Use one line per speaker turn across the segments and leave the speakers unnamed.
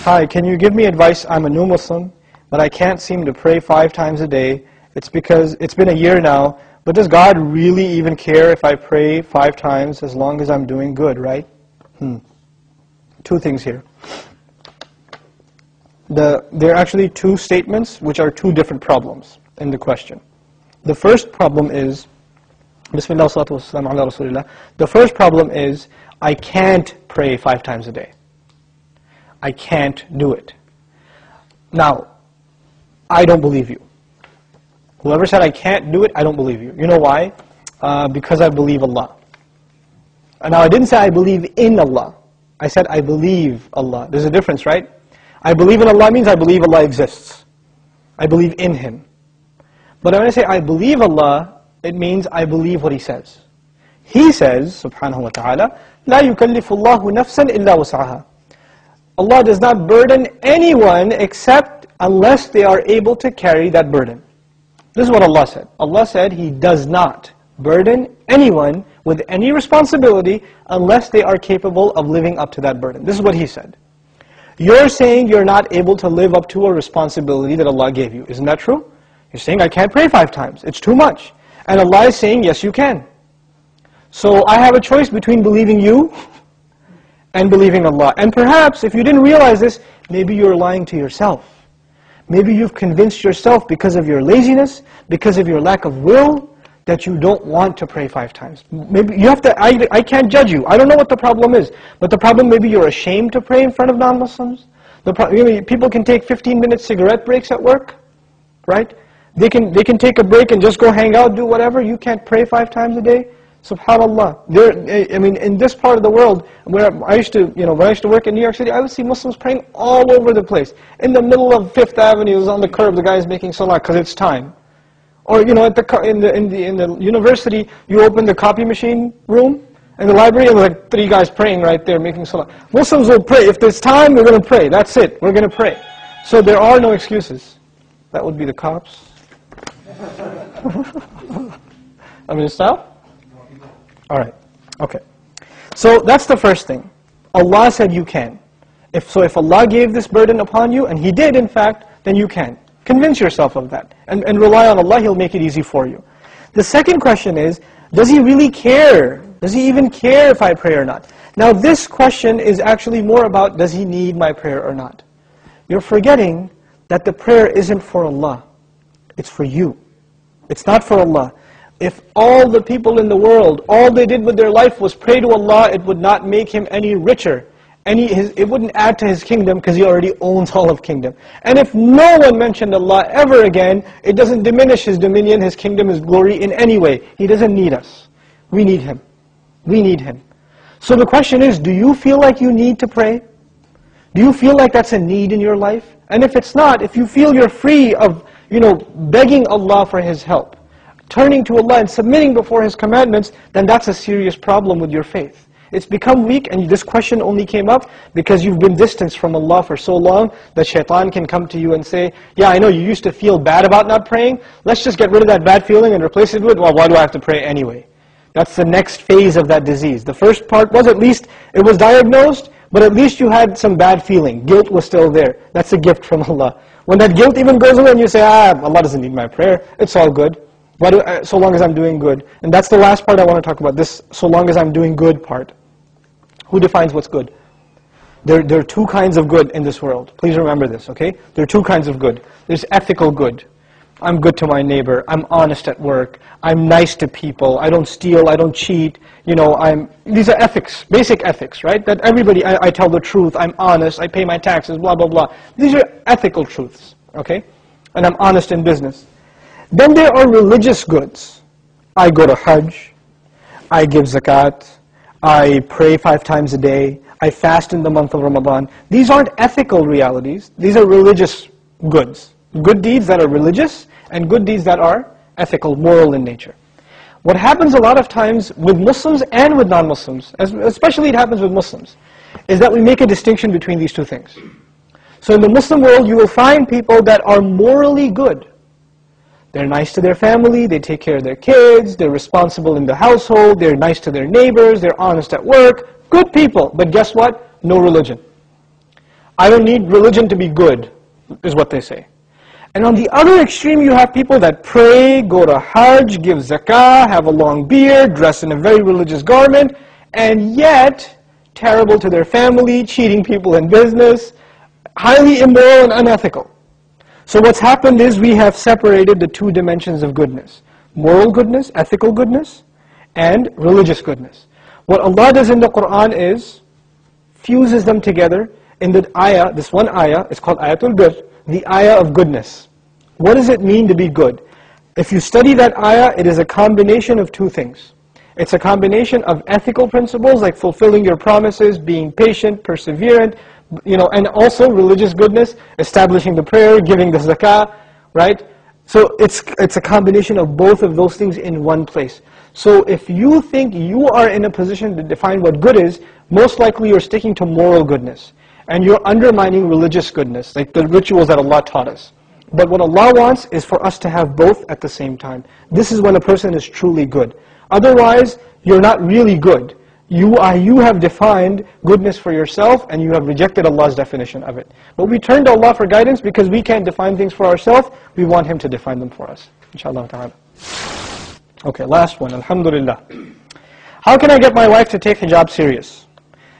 Hi, can you give me advice? I'm a new Muslim, but I can't seem to pray 5 times a day. It's because it's been a year now, but does God really even care if I pray 5 times as long as I'm doing good, right? Two things here. There are actually 2 statements which are 2 different problems in the question. The first problem is, Bismillah salatu wassalam ala Rasulillah. The first problem is, I can't pray 5 times a day. I can't do it. Now, I don't believe you. Whoever said I can't do it, I don't believe you. You know why? Because I believe Allah. Now, I didn't say I believe in Allah. I said I believe Allah. There's a difference, right? I believe in Allah means I believe Allah exists. I believe in Him. But when I say I believe Allah, it means I believe what He says. He says, subhanahu wa ta'ala, لا يكلف الله نفسا إلا وسعها. Allah does not burden anyone except unless they are able to carry that burden. This is what Allah said. Allah said He does not burden anyone with any responsibility unless they are capable of living up to that burden. This is what He said. You're saying you're not able to live up to a responsibility that Allah gave you. Isn't that true? You're saying, I can't pray 5 times. It's too much. And Allah is saying, yes, you can. So I have a choice between believing you and believing Allah. And perhaps, if you didn't realize this, maybe you're lying to yourself. Maybe you've convinced yourself because of your laziness, because of your lack of will, that you don't want to pray 5 times. Maybe you have to, I can't judge you. I don't know what the problem is. But the problem, maybe you're ashamed to pray in front of non-Muslims. People can take 15-minute cigarette breaks at work, right? They can take a break and just go hang out, do whatever. You can't pray 5 times a day. SubhanAllah. In this part of the world, where I used to, when I used to work in New York City, I would see Muslims praying all over the place. In the middle of 5th Avenue, on the curb, the guy is making salah because it's time. Or in the university, you open the copy machine room in the library, and there's like 3 guys praying right there, making salah. Muslims will pray. If there's time, we're going to pray. That's it. We're going to pray. So there are no excuses. That would be the cops. Stop? All right. Okay. So that's the first thing. Allah said you can. If Allah gave this burden upon you, and He did in fact, then you can. Convince yourself of that. And rely on Allah, He'll make it easy for you. The second question is, does He really care? Does He even care if I pray or not? Now this question is actually more about, does He need my prayer or not? You're forgetting that the prayer isn't for Allah. It's for you. It's not for Allah. If all the people in the world, all they did with their life was pray to Allah, it would not make Him any richer. It wouldn't add to His kingdom because He already owns all of kingdom. And if no one mentioned Allah ever again, it doesn't diminish His dominion, His kingdom, His glory in any way. He doesn't need us. We need Him. We need Him. So the question is, do you feel like you need to pray? Do you feel like that's a need in your life? And if it's not, if you feel you're free of, begging Allah for His help, turning to Allah and submitting before His commandments, then that's a serious problem with your faith. It's become weak, and this question only came up because you've been distanced from Allah for so long that shaitan can come to you and say, yeah, I know you used to feel bad about not praying, let's just get rid of that bad feeling and replace it with, well, why do I have to pray anyway? That's the next phase of that disease. The first part was, at least it was diagnosed, but at least you had some bad feeling. Guilt was still there. That's a gift from Allah. When that guilt even goes away and you say, Allah doesn't need my prayer, it's all good. So long as I'm doing good. And that's the last part I want to talk about, this so long as I'm doing good part. Who defines what's good? There are 2 kinds of good in this world. Please remember this, okay? There are 2 kinds of good. There's ethical good. I'm good to my neighbor. I'm honest at work. I'm nice to people. I don't steal. I don't cheat. These are ethics, basic ethics, right? That everybody, I tell the truth. I'm honest. I pay my taxes, blah, blah, blah. These are ethical truths, okay? And I'm honest in business. Then there are religious goods. I go to Hajj. I give zakat. I pray 5 times a day. I fast in the month of Ramadan. These aren't ethical realities. These are religious goods. Good deeds that are religious and good deeds that are ethical, moral in nature. What happens a lot of times with Muslims and with non-Muslims, especially it happens with Muslims, is that we make a distinction between these 2 things. So in the Muslim world, you will find people that are morally good. They're nice to their family, they take care of their kids, they're responsible in the household, they're nice to their neighbors, they're honest at work, good people. But guess what? No religion. I don't need religion to be good, is what they say. And on the other extreme, you have people that pray, go to Hajj, give zakah, have a long beard, dress in a very religious garment, and yet terrible to their family, cheating people in business, highly immoral and unethical. So what's happened is we have separated the two dimensions of goodness. Moral goodness, ethical goodness, and religious goodness. What Allah does in the Quran is fuses them together in the ayah, this one ayah, it's called Ayatul Bir, the ayah of goodness. What does it mean to be good? If you study that ayah, it is a combination of two things. It's a combination of ethical principles like fulfilling your promises, being patient, perseverant, and also religious goodness, establishing the prayer, giving the zakah, right? So it's a combination of both of those things in one place. So if you think you are in a position to define what good is, most likely you're sticking to moral goodness. And you're undermining religious goodness, like the rituals that Allah taught us. But what Allah wants is for us to have both at the same time. This is when a person is truly good. Otherwise, you're not really good. You have defined goodness for yourself and you have rejected Allah's definition of it. But we turn to Allah for guidance because we can't define things for ourselves. We want Him to define them for us. Inshallah ta'ala. Okay, last one. Alhamdulillah. How can I get my wife to take hijab serious?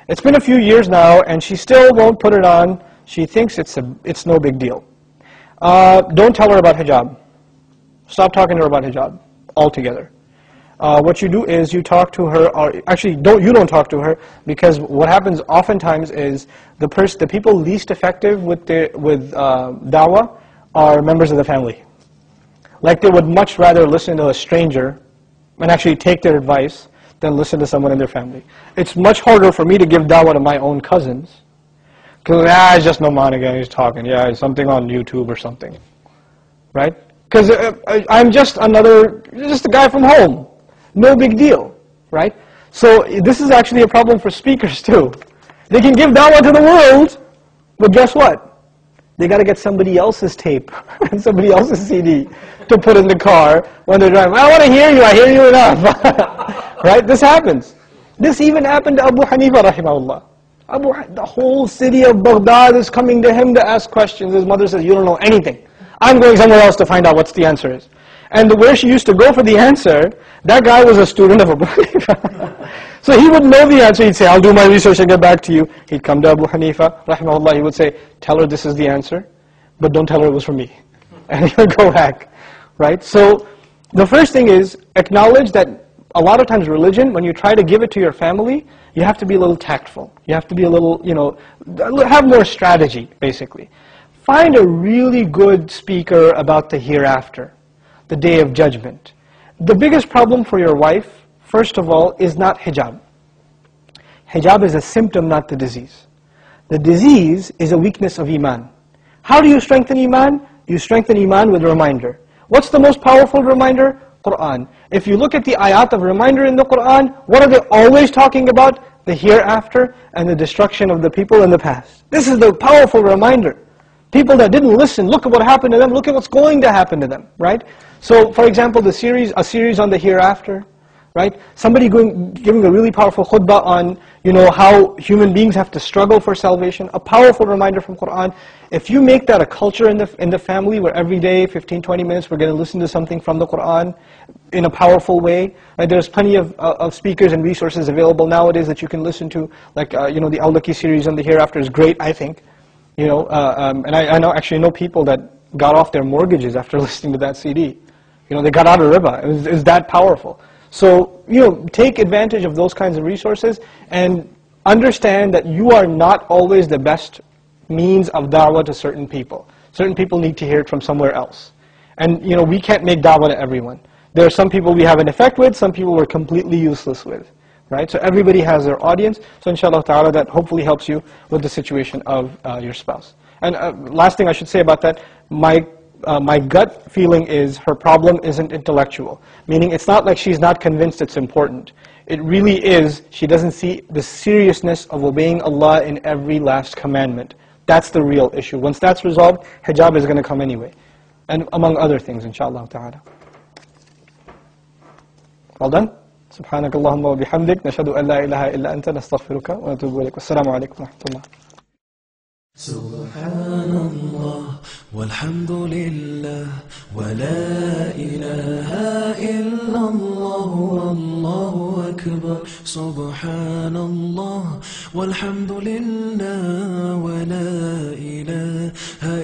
It's been a few years now and she still won't put it on. She thinks it's no big deal. Don't tell her about hijab. Stop talking to her about hijab altogether. What you do is you talk to her, or actually you don't talk to her, because what happens oftentimes is the people least effective with da'wah are members of the family. Like they would much rather listen to a stranger and actually take their advice than listen to someone in their family. It's much harder for me to give da'wah to my own cousins, because it's just no Monica, he's talking, it's something on YouTube or something, right? Because I'm just a guy from home. No big deal, right? So this is actually a problem for speakers too. They can give da'wah to the world, but guess what? They got to get somebody else's tape and somebody else's CD to put in the car when they're driving. I want to hear you, I hear you enough. Right? This happens. This even happened to Abu Hanifa rahimahullah. The whole city of Baghdad is coming to him to ask questions. His mother says, you don't know anything. I'm going somewhere else to find out what the answer is. And where she used to go for the answer, that guy was a student of Abu Hanifa. So he would know the answer. He'd say, I'll do my research and get back to you. He'd come to Abu Hanifa, rahimahullah. He would say, tell her this is the answer, but don't tell her it was from me. And he'll go back, right? So the first thing is acknowledge that a lot of times religion, when you try to give it to your family, you have to be a little tactful. You have to be a little, have more strategy, basically. Find a really good speaker about the hereafter, the day of judgment. The biggest problem for your wife, first of all, is not hijab. Hijab is a symptom, not the disease. The disease is a weakness of iman. How do you strengthen iman? You strengthen iman with reminder. What's the most powerful reminder? Quran. If you look at the ayat of reminder in the Quran, what are they always talking about? The hereafter and the destruction of the people in the past. This is the powerful reminder. People that didn't listen, look at what happened to them, look at what's going to happen to them, right? So, for example, a series on the hereafter, right? Somebody giving a really powerful khutbah on, how human beings have to struggle for salvation. A powerful reminder from Quran. If you make that a culture in the family, where every day, 15, 20 minutes, we're going to listen to something from the Quran in a powerful way. Right? There's plenty of speakers and resources available nowadays that you can listen to. Like, the Awlaki series on the hereafter is great, I think. And I know people that got off their mortgages after listening to that CD. They got out of riba. It was that powerful. So, take advantage of those kinds of resources and understand that you are not always the best means of da'wah to certain people. Certain people need to hear it from somewhere else. And, we can't make da'wah to everyone. There are some people we have an effect with, some people we're completely useless with. Right? So everybody has their audience. So inshallah ta'ala, that hopefully helps you with the situation of your spouse. And last thing I should say about that, my gut feeling is her problem isn't intellectual. Meaning it's not like she's not convinced it's important. It really is, she doesn't see the seriousness of obeying Allah in every last commandment. That's the real issue. Once that's resolved, hijab is going to come anyway. And among other things, inshallah ta'ala. All done? سبحانك اللهم وبحمدك نشهد أن لا إله إلا أنت نستغفرك ونتوب إليك والسلام عليكم ورحمة الله
Subhanallah, walhamdulillah, wa la ilaha illallah, wallahu akbar. Subhanallah, walhamdulillah, wa la ilaha